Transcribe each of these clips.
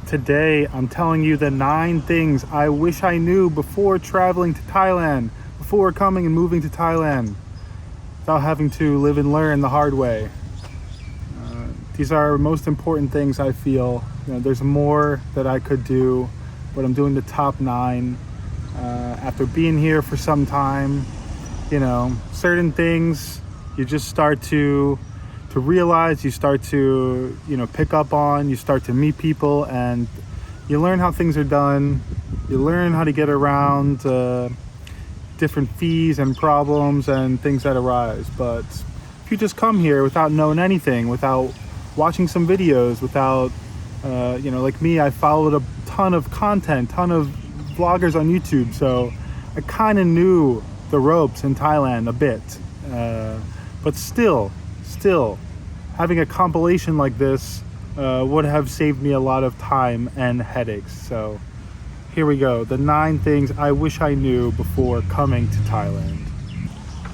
Today, I'm telling you the 9 things I wish I knew before traveling to Thailand, before coming and moving to Thailand, without having to live and learn the hard way. These are most important things I feel. There's more that I could do, but I'm doing the top 9. After being here for some time, certain things you just start to realize, you start to pick up on, you start to meet people, and you learn how things are done. You learn how to get around different fees and problems and things that arise. But if you just come here without knowing anything, without watching some videos, without like me, I followed a ton of content, ton of vloggers on YouTube, so I kind of knew the ropes in Thailand a bit, but still having a compilation like this would have saved me a lot of time and headaches. So here we go, the 9 things I wish I knew before coming to Thailand.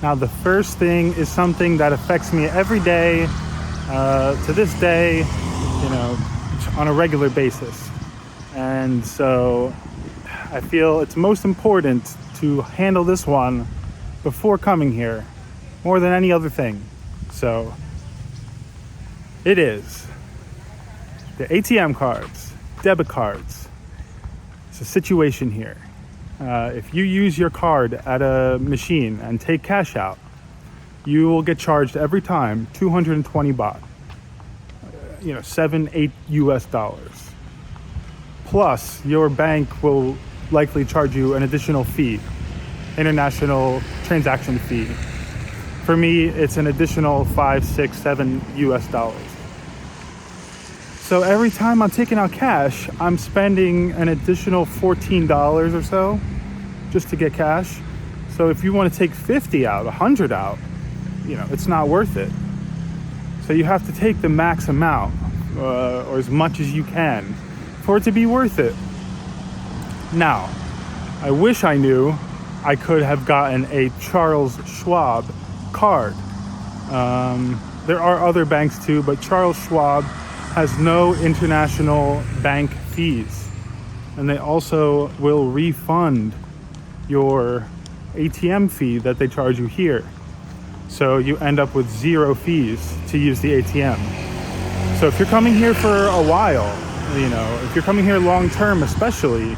Now, the first thing is something that affects me every day, to this day, on a regular basis. And so I feel it's most important to handle this one before coming here, more than any other thing. So it is the ATM cards, debit cards. It's a situation here. If you use your card at a machine and take cash out, you will get charged every time 220 baht, $7-8 US. Plus, your bank will likely charge you an additional fee, international transaction fee. For me, it's an additional $5-7 US. So every time I'm taking out cash, I'm spending an additional $14 or so just to get cash. So if you want to take 50 out, 100 out, it's not worth it. So you have to take the max amount, or as much as you can, for it to be worth it. Now, I wish I knew I could have gotten a Charles Schwab card. There are other banks too, but Charles Schwab has no international bank fees. And they also will refund your ATM fee that they charge you here. So you end up with 0 fees to use the ATM. So if you're coming here for a while, if you're coming here long term especially,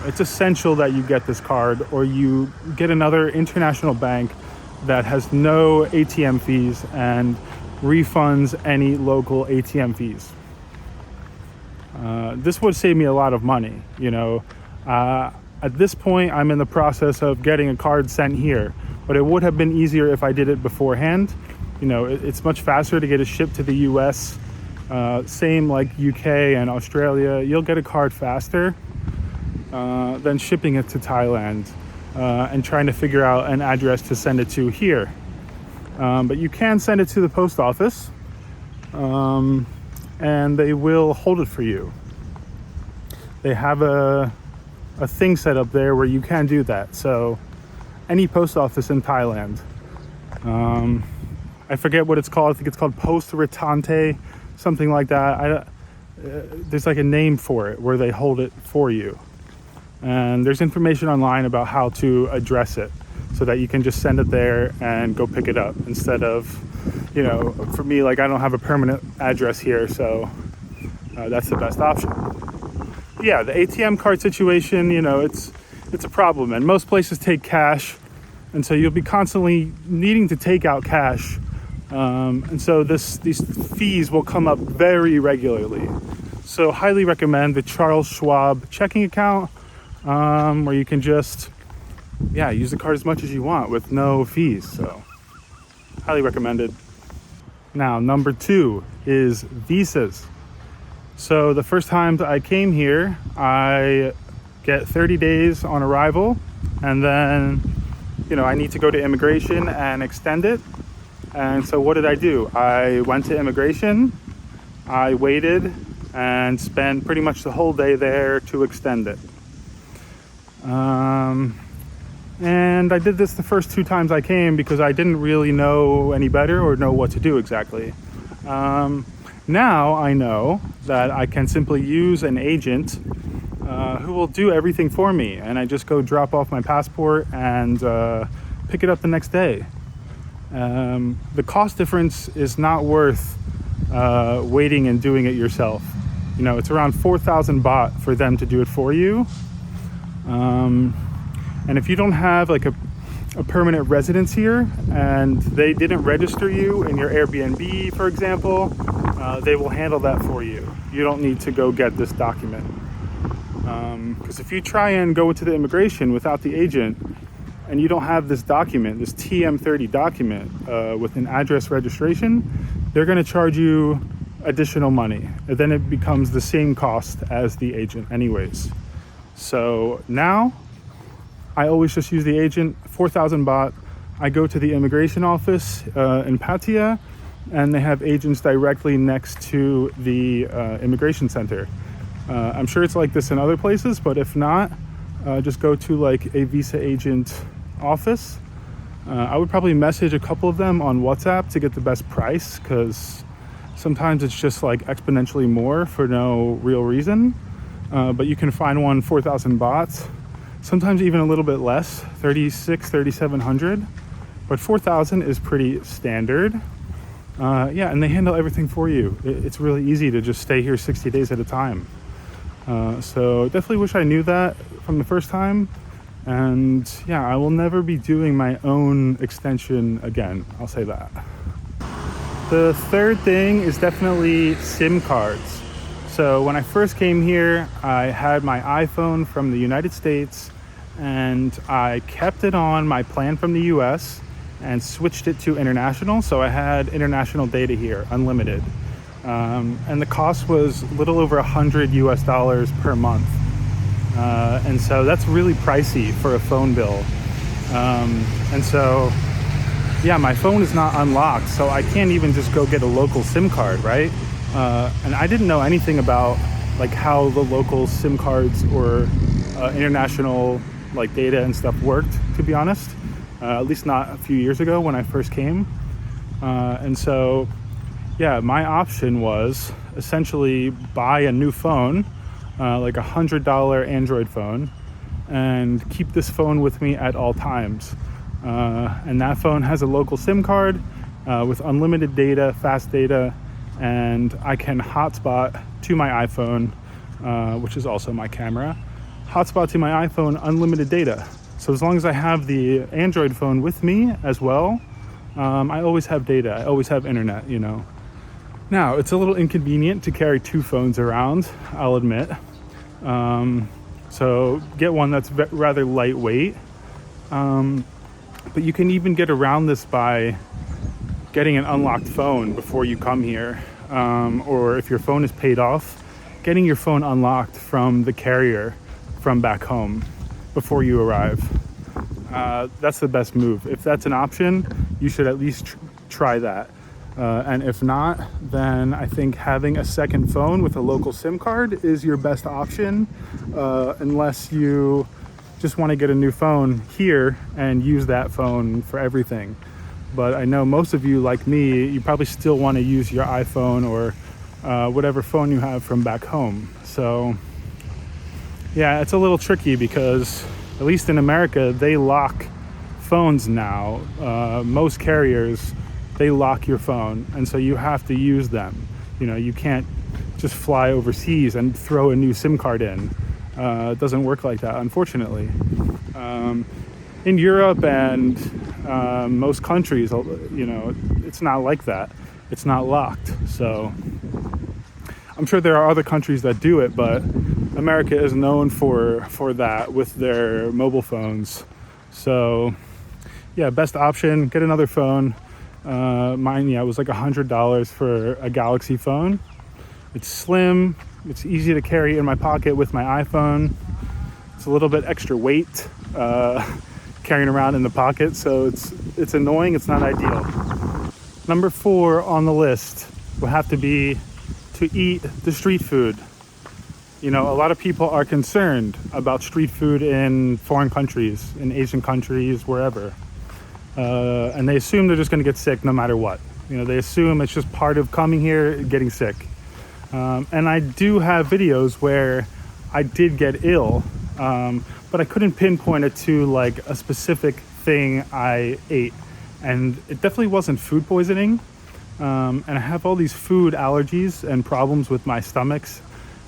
it's essential that you get this card, or you get another international bank that has no ATM fees and refunds any local ATM fees. This would save me a lot of money. At this point, I'm in the process of getting a card sent here, but it would have been easier if I did it beforehand. It's much faster to get it shipped to the US. Same like UK and Australia. You'll get a card faster than shipping it to Thailand and trying to figure out an address to send it to here. But you can send it to the post office, and they will hold it for you. They have a thing set up there where you can do that. So any post office in Thailand, I forget what it's called. I think it's called Post Retante, something like that. There's like a name for it where they hold it for you. And there's information online about how to address it so that you can just send it there and go pick it up, instead of, for me, like, I don't have a permanent address here, so that's the best option. Yeah, the ATM card situation, it's a problem, and most places take cash, and so you'll be constantly needing to take out cash, and so these fees will come up very regularly. So highly recommend the Charles Schwab checking account, where you can just use the card as much as you want with no fees. So highly recommended. Now, number 2 is visas. So the first time I came here, I get 30 days on arrival, and then I need to go to immigration and extend it. And so what did I do? I went to immigration, I waited, and spent pretty much the whole day there to extend it. And I did this the first 2 times I came because I didn't really know any better or know what to do exactly. Now I know that I can simply use an agent who will do everything for me, and I just go drop off my passport and pick it up the next day. The cost difference is not worth waiting and doing it yourself. You know, it's around 4,000 baht for them to do it for you. And if you don't have like a permanent residence here and they didn't register you in your Airbnb, for example, they will handle that for you. You don't need to go get this document. Because if you try and go into the immigration without the agent and you don't have this document, this TM30 document with an address registration, they're going to charge you additional money. And then it becomes the same cost as the agent anyways. So now I always just use the agent, 4,000 baht. I go to the immigration office in Pattaya, and they have agents directly next to the immigration center. I'm sure it's like this in other places, but if not, just go to like a visa agent office. I would probably message a couple of them on WhatsApp to get the best price, because sometimes it's just like exponentially more for no real reason. But you can find one 4,000 baht, sometimes even a little bit less, 3,700. But 4,000 is pretty standard. Yeah, and they handle everything for you. It's really easy to just stay here 60 days at a time. So definitely wish I knew that from the first time. And yeah, I will never be doing my own extension again. I'll say that. The third thing is definitely SIM cards. So when I first came here, I had my iPhone from the United States and I kept it on my plan from the US and switched it to international. So I had international data here, unlimited. And the cost was a little over $100 per month. And so that's really pricey for a phone bill. And so, yeah, my phone is not unlocked, so I can't even just go get a local SIM card, right? And I didn't know anything about like how the local SIM cards or international like data and stuff worked, to be honest. At least not a few years ago when I first came. And so, yeah, my option was essentially buy a new phone, like $100 Android phone, and keep this phone with me at all times. And that phone has a local SIM card with unlimited data, fast data, and I can hotspot to my iPhone, which is also my camera. Hotspot to my iPhone, unlimited data. So as long as I have the Android phone with me as well, I always have data. I always have internet, you know. Now, it's a little inconvenient to carry two phones around, I'll admit. So get one that's rather lightweight. But you can even get around this by getting an unlocked phone before you come here. Or if your phone is paid off, getting your phone unlocked from the carrier from back home before you arrive. That's the best move. If that's an option, you should at least try that. And if not, then I think having a second phone with a local SIM card is your best option, unless you just want to get a new phone here and use that phone for everything. But I know most of you, like me, you probably still want to use your iPhone or whatever phone you have from back home. So yeah, it's a little tricky because at least in America, they lock phones now. Most carriers, they lock your phone, and so you have to use them. You know, you can't just fly overseas and throw a new SIM card in. It doesn't work like that, unfortunately. In Europe and most countries, you know, it's not like that. It's not locked. So I'm sure there are other countries that do it, but America is known for that with their mobile phones. So yeah, best option, get another phone. Mine, yeah, was like $100 for a Galaxy phone. It's slim, it's easy to carry in my pocket with my iPhone. It's a little bit extra weight carrying around in the pocket, so it's annoying, it's not ideal. Number 4 on the list will have to be to eat the street food. You know, a lot of people are concerned about street food in foreign countries, in Asian countries, wherever. And they assume they're just going to get sick no matter what. They assume it's just part of coming here, getting sick. And I do have videos where I did get ill, but I couldn't pinpoint it to like a specific thing I ate. And it definitely wasn't food poisoning. And I have all these food allergies and problems with my stomachs.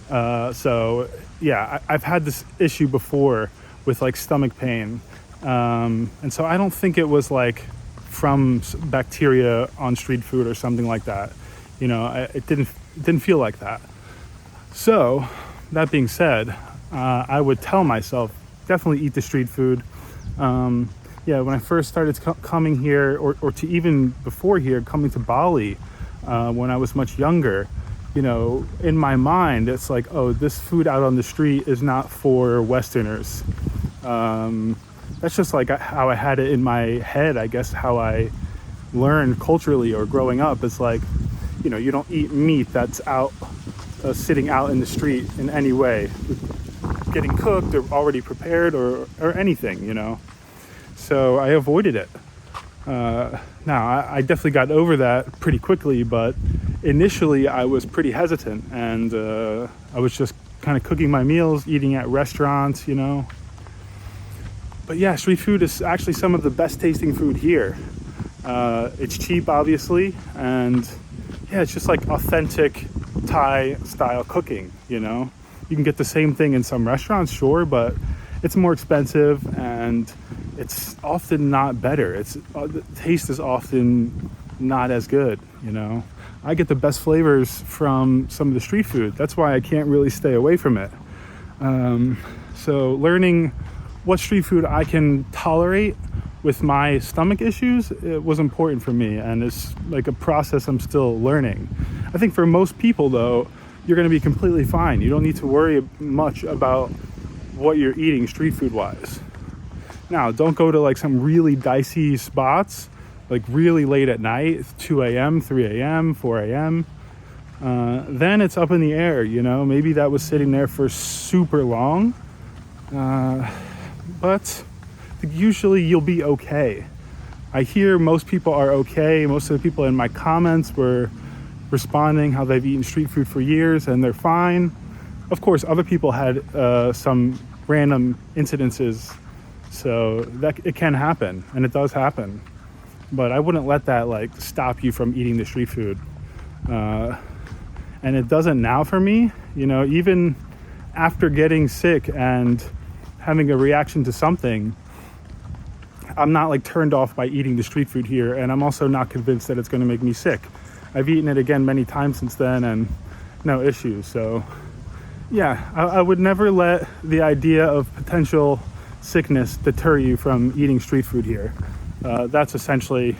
So yeah, I've had this issue before with like stomach pain. And so I don't think it was like from bacteria on street food or something like that. It didn't feel like that. So that being said, I would tell myself, definitely eat the street food. When I first started coming here, or to even before here, coming to Bali, when I was much younger, in my mind, it's like, oh, this food out on the street is not for Westerners. That's just like how I had it in my head, I guess, how I learned culturally or growing up. It's like, you don't eat meat that's out, sitting out in the street in any way, getting cooked or already prepared or anything, So I avoided it. Now, I definitely got over that pretty quickly, but initially I was pretty hesitant, and I was just kind of cooking my meals, eating at restaurants, But yeah, street food is actually some of the best tasting food here. It's cheap, obviously, and yeah, it's just like authentic Thai style cooking, You can get the same thing in some restaurants, sure, but it's more expensive and it's often not better. The taste is often not as good, I get the best flavors from some of the street food. That's why I can't really stay away from it. So learning what street food I can tolerate with my stomach issues, it was important for me, and it's like a process I'm still learning. I think for most people, though, you're going to be completely fine. You don't need to worry much about what you're eating street food wise. Now, don't go to like some really dicey spots, like really late at night, 2 a.m., 3 a.m., 4 a.m. Then it's up in the air, maybe that was sitting there for super long. But usually you'll be okay. I hear most people are okay. Most of the people in my comments were responding how they've eaten street food for years and they're fine. Of course, other people had some random incidences, so that it can happen, and it does happen. But I wouldn't let that like stop you from eating the street food. And it doesn't now for me, even after getting sick and having a reaction to something, I'm not like turned off by eating the street food here, and I'm also not convinced that it's going to make me sick. I've eaten it again many times since then and no issues. So yeah, I would never let the idea of potential sickness deter you from eating street food here. That's essentially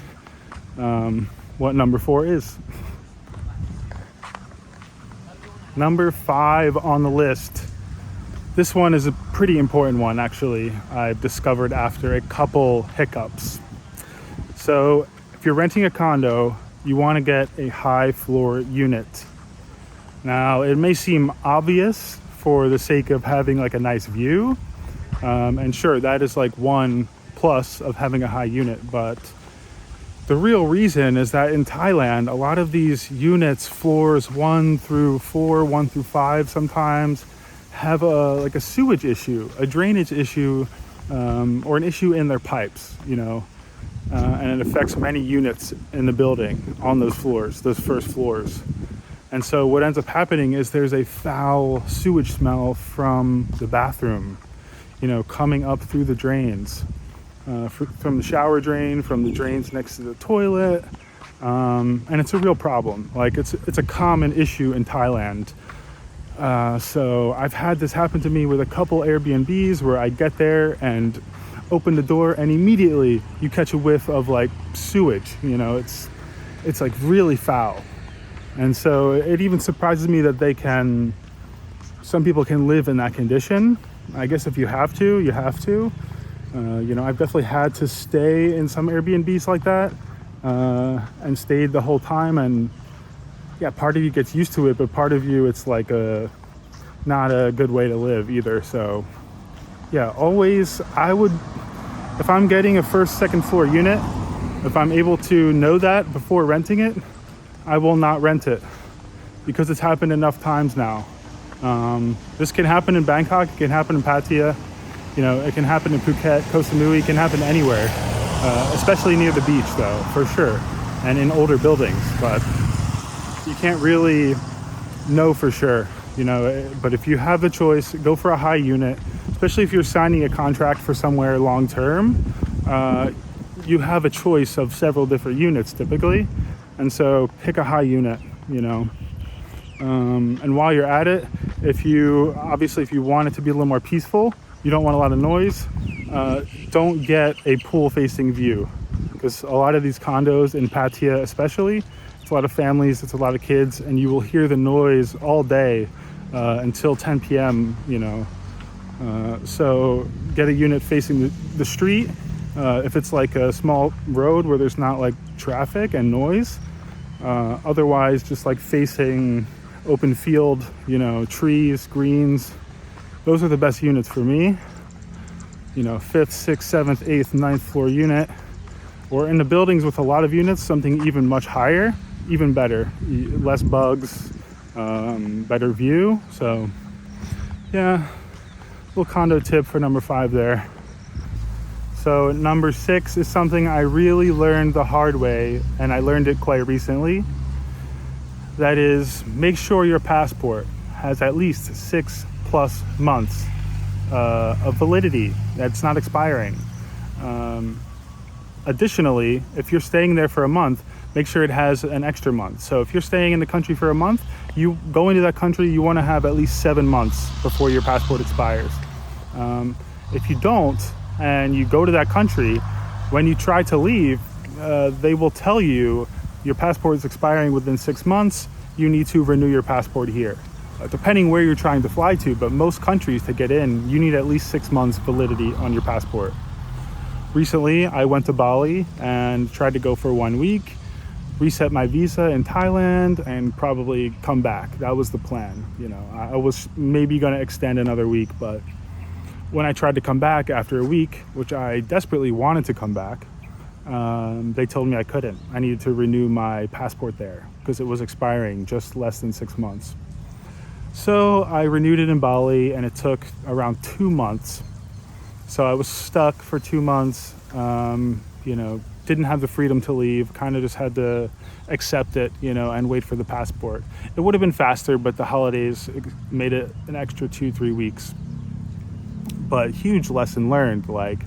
what number 4 is. Number 5 on the list. This one is a pretty important one, actually. I've discovered after a couple hiccups. So if you're renting a condo, you want to get a high floor unit. Now, it may seem obvious for the sake of having like a nice view. And sure, that is like one plus of having a high unit. But the real reason is that in Thailand, a lot of these units, floors 1 through 4, 1 through 5 sometimes, have a sewage issue, a drainage issue, or an issue in their pipes, and it affects many units in the building on those floors, those first floors. And so what ends up happening is there's a foul sewage smell from the bathroom, coming up through the drains, from the shower drain, from the drains next to the toilet. And it's a real problem. Like it's a common issue in Thailand. So I've had this happen to me with a couple Airbnbs where I get there and open the door and immediately you catch a whiff of like sewage, it's like really foul. And so it even surprises me that some people can live in that condition. I guess if you have to, you have to. I've definitely had to stay in some Airbnbs like that, and stayed the whole time. And yeah, part of you gets used to it, but part of you, it's like not a good way to live either. So yeah, always, if I'm getting a first, second floor unit, If I'm able to know that before renting it, I will not rent it, because it's happened enough times now. This can happen in Bangkok, it can happen in Pattaya, it can happen in Phuket, Koh Samui, it can happen anywhere, especially near the beach though, for sure, and in older buildings, but you can't really know for sure, but if you have the choice, go for a high unit, especially if you're signing a contract for somewhere long term. You have a choice of several different units typically, and so pick a high unit, and while you're at it, if you want it to be a little more peaceful, you don't want a lot of noise, don't get a pool facing view, because a lot of these condos in Pattaya especially, it's a lot of families, it's a lot of kids, and you will hear the noise all day until 10 p.m. So get a unit facing the street. If it's like a small road where there's not like traffic and noise, otherwise just like facing open field, trees, greens. Those are the best units for me. 5th, 6th, 7th, 8th, 9th floor unit, or in the buildings with a lot of units, something even much higher, even better, less bugs, better view. So yeah, little condo tip for number 5 there. So number 6 is something I really learned the hard way, and I learned it quite recently. That is, make sure your passport has at least 6+ months of validity, that's not expiring. Additionally, if you're staying there for a month, make sure it has an extra month. So if you're staying in the country for a month, you go into that country, you want to have at least 7 months before your passport expires. If you don't, and you go to that country, when you try to leave, they will tell you your passport is expiring within 6 months, you need to renew your passport here. Depending where you're trying to fly to, but most countries, to get in, you need at least 6 months validity on your passport. Recently, I went to Bali and tried to go for 1 week, reset my visa in Thailand, and probably come back. That was the plan. I was maybe going to extend another week, but when I tried to come back after a week, which I desperately wanted to come back, they told me I couldn't. I needed to renew my passport there because it was expiring just less than 6 months. So I renewed it in Bali, and it took around 2 months. So I was stuck for 2 months, didn't have the freedom to leave, kind of just had to accept it, and wait for the passport. It would have been faster, but the holidays made it an extra 2-3 weeks. But huge lesson learned, like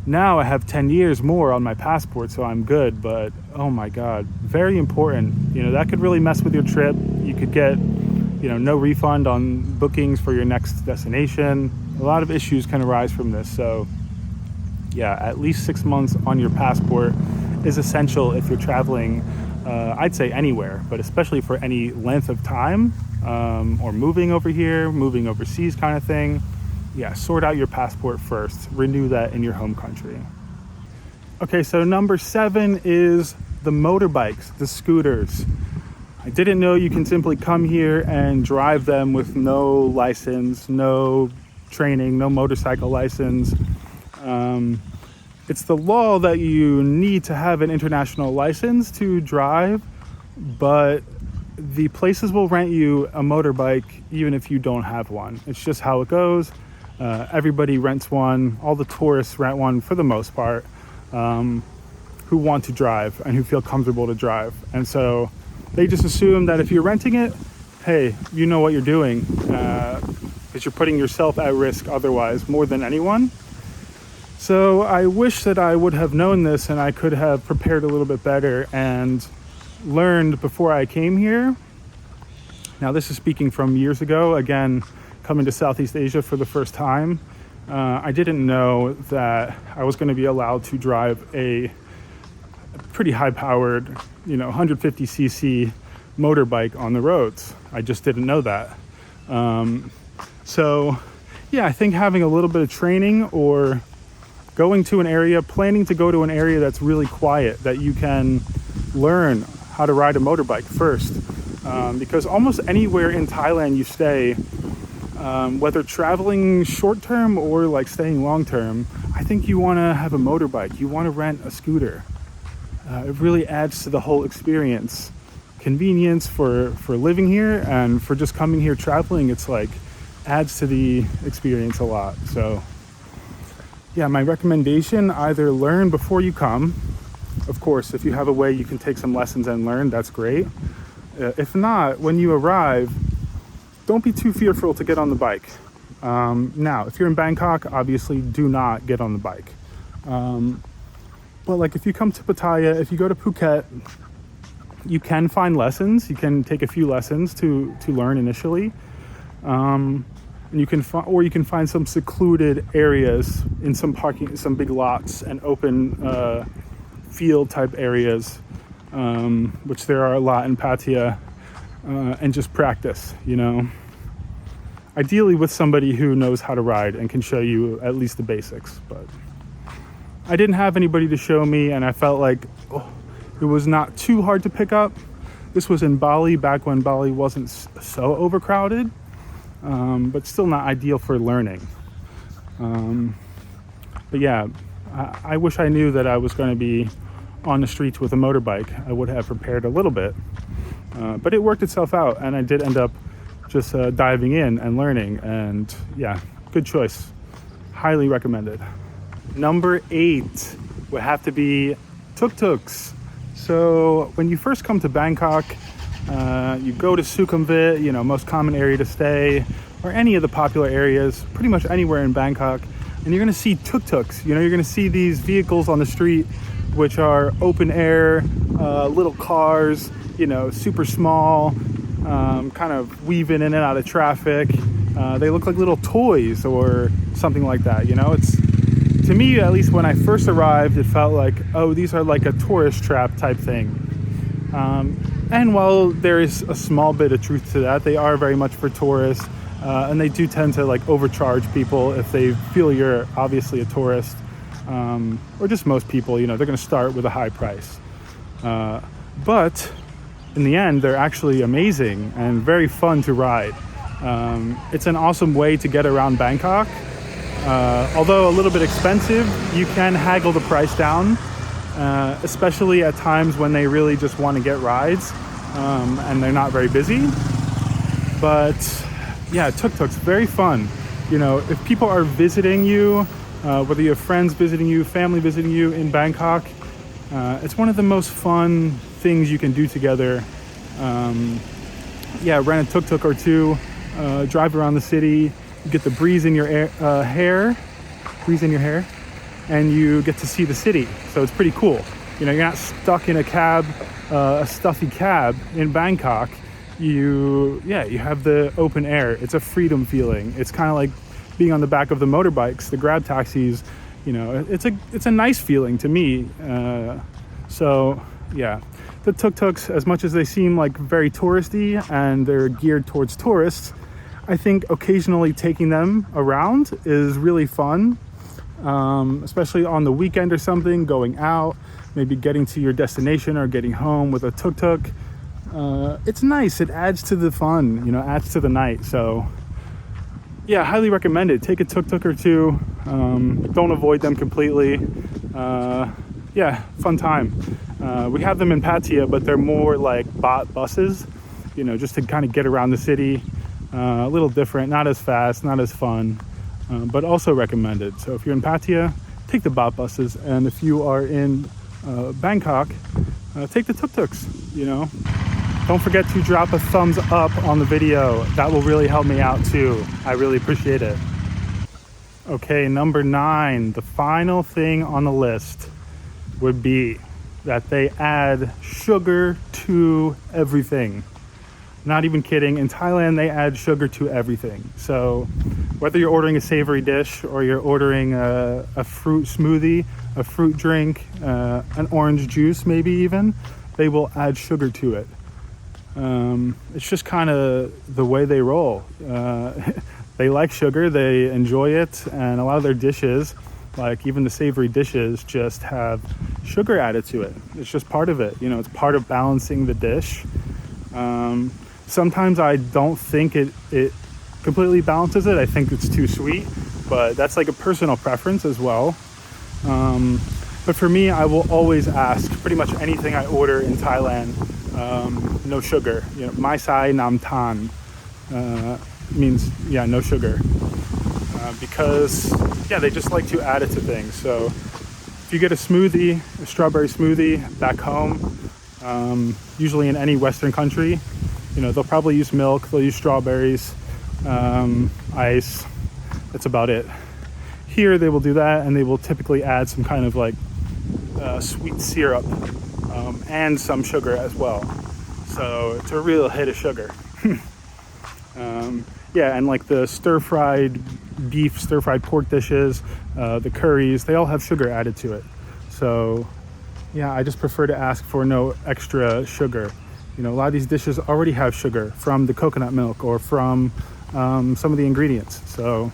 now I have 10 years more on my passport, so I'm good, but oh my God, very important. That could really mess with your trip. You could get, no refund on bookings for your next destination. A lot of issues can arise from this. So yeah, at least 6 months on your passport is essential if you're traveling, I'd say anywhere, but especially for any length of time, or moving over here, moving overseas kind of thing. Yeah, sort out your passport first. Renew that in your home country. Okay, so number 7 is the motorbikes, the scooters. I didn't know you can simply come here and drive them with no license, no training, no motorcycle license. It's the law that you need to have an international license to drive, but the places will rent you a motorbike even if you don't have one. It's just how it goes. Everybody rents one. All the tourists rent one for the most part, who want to drive and who feel comfortable to drive. And so they just assume that if you're renting it, hey, you know what you're doing, because you're putting yourself at risk otherwise more than anyone. So I wish that I would have known this and I could have prepared a little bit better and learned before I came here. Now, this is speaking from years ago, again, coming to Southeast Asia for the first time. I didn't know that I was going to be allowed to drive a pretty high-powered, 150cc motorbike on the roads. I just didn't know that. So, yeah, I think having a little bit of training or going to an area, planning to go to an area that's really quiet, that you can learn how to ride a motorbike first. Because almost anywhere in Thailand you stay, whether traveling short-term or like staying long-term, I think you want to have a motorbike. You want to rent a scooter. it really adds to the whole experience. Convenience for living here, and for just coming here traveling, it's like adds to the experience a lot. So yeah, my recommendation, either learn before you come. Of course, if you have a way you can take some lessons and learn, that's great. If not, when you arrive, don't be too fearful to get on the bike. Now, if you're in Bangkok, obviously do not get on the bike. But like if you come to Pattaya, if you go to Phuket, you can find lessons. You can take a few lessons to learn initially. And you can find some secluded areas in some big lots and open field type areas, which there are a lot in Pattaya, and just practice, ideally with somebody who knows how to ride and can show you at least the basics. But I didn't have anybody to show me, and I felt like it was not too hard to pick up. This was in Bali, back when Bali wasn't so overcrowded, but still not ideal for learning. But yeah, I wish I knew that I was going to be on the streets with a motorbike. I would have prepared a little bit, but it worked itself out, and I did end up just diving in and learning. And yeah, good choice. Highly recommended. Number 8 would have to be Tuk Tuks. So when you first come to Bangkok, you go to Sukhumvit, most common area to stay, or any of the popular areas, pretty much anywhere in Bangkok, and you're going to see Tuk Tuks. You're going to see these vehicles on the street, which are open air, little cars, super small, kind of weaving in and out of traffic. They look like little toys or something like that. To me, at least when I first arrived, it felt like, oh, these are like a tourist trap type thing. And while there is a small bit of truth to that, they are very much for tourists, and they do tend to like overcharge people if they feel you're obviously a tourist, or just most people, they're going to start with a high price. But in the end, they're actually amazing and very fun to ride. It's an awesome way to get around Bangkok. Although a little bit expensive, you can haggle the price down, especially at times when they really just want to get rides, and they're not very busy. But yeah, Tuk Tuks, very fun. If people are visiting you, whether you have friends visiting you, family visiting you in Bangkok, it's one of the most fun things you can do together. Rent a tuk tuk or two, drive around the city. You get the breeze in your hair, and you get to see the city. So it's pretty cool. You're not stuck in a cab, a stuffy cab in Bangkok. You have the open air. It's a freedom feeling. It's kind of like being on the back of the motorbikes, the grab taxis. It's a nice feeling to me. So yeah, the tuk tuks, as much as they seem like very touristy and they're geared towards tourists, I think occasionally taking them around is really fun, especially on the weekend or something, going out, maybe getting to your destination or getting home with a tuk-tuk. It's nice. It adds to the fun, adds to the night. So yeah, highly recommend it. Take a tuk-tuk or two. Don't avoid them completely. Fun time. We have them in Pattaya, but they're more like bot buses, just to kind of get around the city. A little different, not as fast, not as fun, but also recommended. So if you're in Pattaya, take the bot buses, and if you are in Bangkok, take the tuk-tuks. Don't forget to drop a thumbs up on the video. That will really help me out too. I really appreciate it. Okay, number 9, the final thing on the list would be that they add sugar to everything. Not even kidding. In Thailand, they add sugar to everything. So whether you're ordering a savory dish or you're ordering a fruit smoothie, a fruit drink, an orange juice maybe even, they will add sugar to it. It's just kind of the way they roll. They like sugar, they enjoy it, and a lot of their dishes, like even the savory dishes, just have sugar added to it. It's just part of it. It's part of balancing the dish. Sometimes I don't think it completely balances it. I think it's too sweet, but that's like a personal preference as well. But for me, I will always ask pretty much anything I order in Thailand, no sugar. You know, mai sai nam tan means, yeah, no sugar. Because, yeah, they just like to add it to things. So if you get a smoothie, a strawberry smoothie back home, usually in any Western country, you know, they'll probably use milk, they'll use strawberries, ice. That's about it. Here they will do that, and they will typically add some kind of like sweet syrup and some sugar as well. So it's a real hit of sugar. Yeah, and like the stir-fried beef, stir-fried pork dishes, the curries, they all have sugar added to it. So yeah, I just prefer to ask for no extra sugar. You know, a lot of these dishes already have sugar from the coconut milk or from some of the ingredients. So,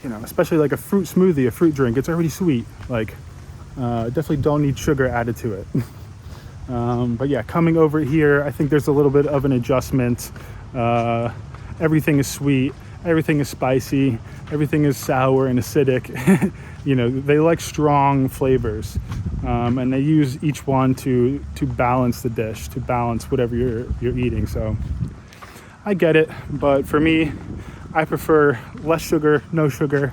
you know, especially like a fruit smoothie, a fruit drink, it's already sweet. Like, definitely don't need sugar added to it. But yeah, coming over here, I think there's a little bit of an adjustment. Everything is sweet, everything is spicy, everything is sour and acidic. You know, they like strong flavors, and they use each one to balance the dish, to balance whatever you're eating. So I get it, but for me, I prefer less sugar, no sugar.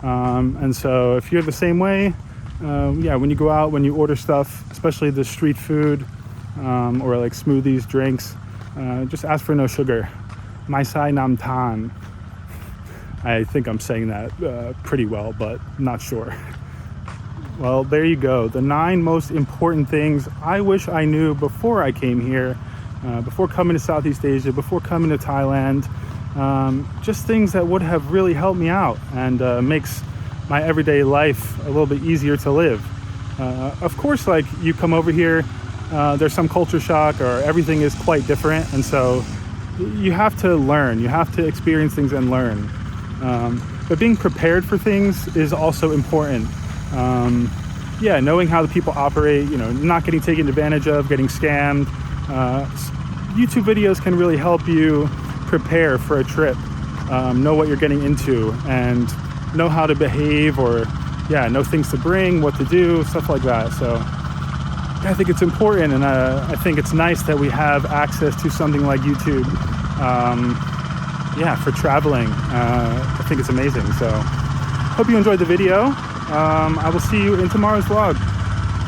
And so if you're the same way, yeah, when you go out, when you order stuff, especially the street food, or like smoothies, drinks, just ask for no sugar. Mai sai nam tan. I think I'm saying that pretty well, but not sure. Well, there you go. The 9 most important things I wish I knew before I came here, before coming to Southeast Asia, before coming to Thailand. Just things that would have really helped me out and makes my everyday life a little bit easier to live. Of course, like you come over here, there's some culture shock, or everything is quite different, and so you have to learn, you have to experience things and learn. But being prepared for things is also important. Yeah, knowing how the people operate, you know, not getting taken advantage of, getting scammed. YouTube videos can really help you prepare for a trip, know what you're getting into, and know how to behave, or yeah, know things to bring, what to do, stuff like that. So I think it's important, and I think it's nice that we have access to something like YouTube, yeah, for traveling. I think it's amazing. So hope you enjoyed the video. I will see you in tomorrow's vlog.